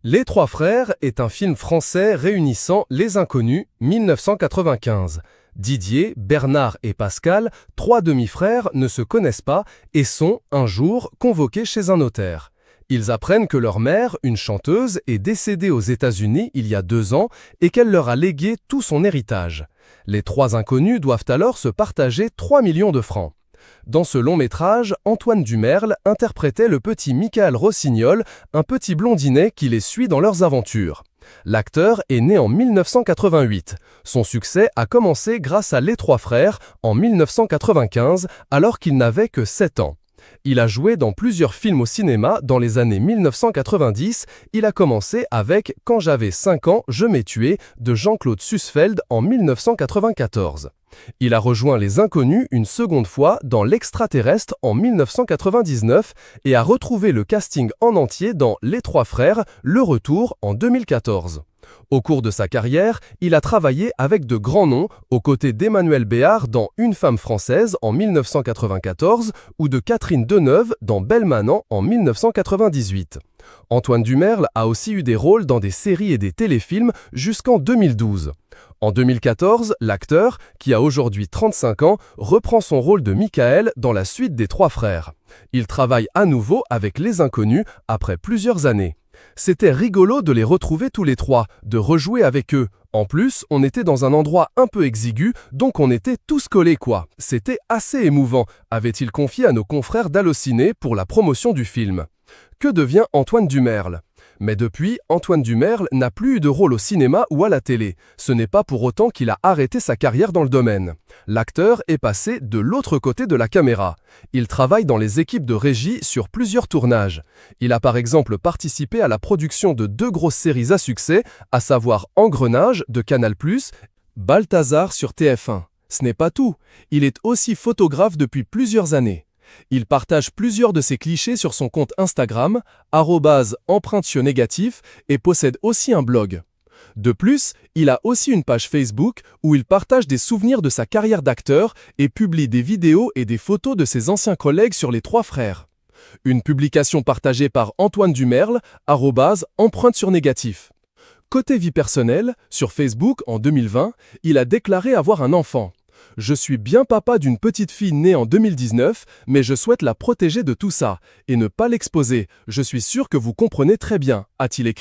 Les Trois Frères est un film français réunissant Les Inconnus, 1995. Didier, Bernard et Pascal, trois demi-frères, ne se connaissent pas et sont, un jour, convoqués chez un notaire. Ils apprennent que leur mère, une chanteuse, est décédée aux États-Unis il y a 2 ans et qu'elle leur a légué tout son héritage. Les trois inconnus doivent alors se partager 3 millions de francs. Dans ce long métrage, Antoine Dumerle interprétait le petit Michael Rossignol, un petit blondinet qui les suit dans leurs aventures. L'acteur est né en 1988. Son succès a commencé grâce à Les Trois Frères en 1995, alors qu'il n'avait que 7 ans. Il a joué dans plusieurs films au cinéma dans les années 1990. Il a commencé avec Quand j'avais 5 ans, je m'ai tué de Jean-Claude Sussfeld en 1994. Il a rejoint Les Inconnus une seconde fois dans L'Extraterrestre en 1999 et a retrouvé le casting en entier dans Les Trois Frères, Le Retour en 2014. Au cours de sa carrière, il a travaillé avec de grands noms, aux côtés d'Emmanuel Béard dans Une femme française en 1994 ou de Catherine Deneuve dans Belle-Manant en 1998. Antoine Dumerle a aussi eu des rôles dans des séries et des téléfilms jusqu'en 2012. En 2014, l'acteur, qui a aujourd'hui 35 ans, reprend son rôle de Michael dans la suite des Trois Frères. Il travaille à nouveau avec Les Inconnus après plusieurs années. C'était rigolo de les retrouver tous les trois, de rejouer avec eux. En plus, on était dans un endroit un peu exigu, donc on était tous collés quoi. C'était assez émouvant, avait-il confié à nos confrères d'Allociné pour la promotion du film. Que devient Antoine Dumerle ? Mais depuis, Antoine Dumerle n'a plus eu de rôle au cinéma ou à la télé. Ce n'est pas pour autant qu'il a arrêté sa carrière dans le domaine. L'acteur est passé de l'autre côté de la caméra. Il travaille dans les équipes de régie sur plusieurs tournages. Il a par exemple participé à la production de 2 grosses séries à succès, à savoir Engrenage de Canal+, Balthazar sur TF1. Ce n'est pas tout, il est aussi photographe depuis plusieurs années. Il partage plusieurs de ses clichés sur son compte Instagram, @empreinte-négatif, et possède aussi un blog. De plus, il a aussi une page Facebook où il partage des souvenirs de sa carrière d'acteur et publie des vidéos et des photos de ses anciens collègues sur Les Trois Frères. Une publication partagée par Antoine Dumerle, @empreinte-négatif. Côté vie personnelle, sur Facebook en 2020, il a déclaré avoir un enfant. « Je suis bien papa d'une petite fille née en 2019, mais je souhaite la protéger de tout ça et ne pas l'exposer. Je suis sûr que vous comprenez très bien », a-t-il écrit.